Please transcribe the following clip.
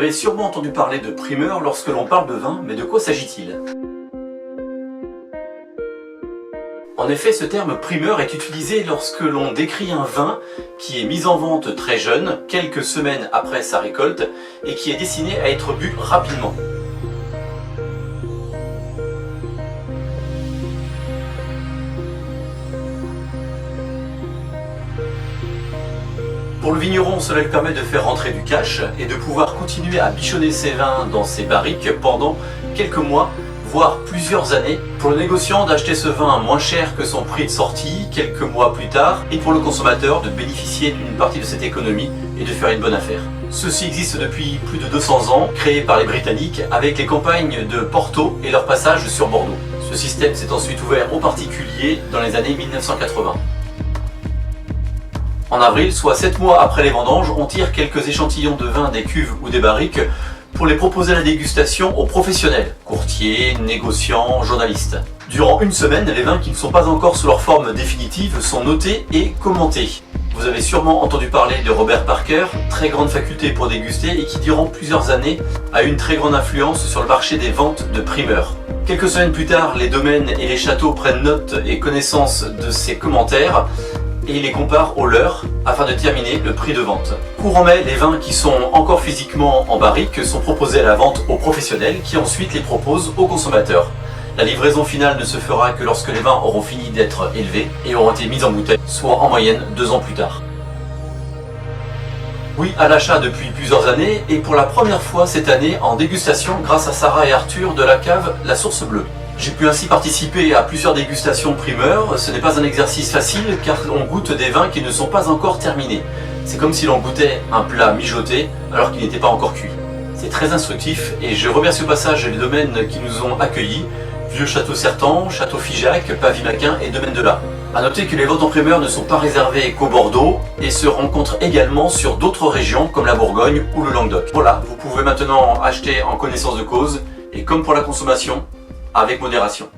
avez sûrement entendu parler de primeur lorsque l'on parle de vin, mais de quoi s'agit-il? En effet, ce terme primeur est utilisé lorsque l'on décrit un vin qui est mis en vente très jeune, quelques semaines après sa récolte, et qui est destiné à être bu rapidement. Pour le vigneron, cela lui permet de faire rentrer du cash et de pouvoir continuer à bichonner ses vins dans ses barriques pendant quelques mois, voire plusieurs années. Pour le négociant, d'acheter ce vin moins cher que son prix de sortie quelques mois plus tard, et pour le consommateur de bénéficier d'une partie de cette économie et de faire une bonne affaire. Ceci existe depuis plus de 200 ans, créé par les Britanniques avec les campagnes de Porto et leur passage sur Bordeaux. Ce système s'est ensuite ouvert aux particuliers dans les années 1980. En avril, soit 7 mois après les vendanges, on tire quelques échantillons de vin des cuves ou des barriques pour les proposer à la dégustation aux professionnels, courtiers, négociants, journalistes. Durant une semaine, les vins qui ne sont pas encore sous leur forme définitive sont notés et commentés. Vous avez sûrement entendu parler de Robert Parker, très grande faculté pour déguster et qui durant plusieurs années a eu une très grande influence sur le marché des ventes de primeurs. Quelques semaines plus tard, les domaines et les châteaux prennent note et connaissance de ces commentaires et les comparent aux leurs afin de déterminer le prix de vente. Courant mai, les vins qui sont encore physiquement en barrique sont proposés à la vente aux professionnels qui ensuite les proposent aux consommateurs. La livraison finale ne se fera que lorsque les vins auront fini d'être élevés et auront été mis en bouteille, soit en moyenne 2 ans plus tard. Oui, à l'achat depuis plusieurs années et pour la première fois cette année en dégustation grâce à Sarah et Arthur de la cave La Source Bleue. J'ai pu ainsi participer à plusieurs dégustations primeurs. Ce n'est pas un exercice facile car on goûte des vins qui ne sont pas encore terminés. C'est comme si l'on goûtait un plat mijoté alors qu'il n'était pas encore cuit. C'est très instructif et je remercie au passage les domaines qui nous ont accueillis, Vieux Château Certan, Château Figeac, Pavie-Maquin et Domaine de l'A. A noter que les ventes en primeur ne sont pas réservées qu'au Bordeaux et se rencontrent également sur d'autres régions comme la Bourgogne ou le Languedoc. Voilà, vous pouvez maintenant acheter en connaissance de cause et comme pour la consommation, avec modération.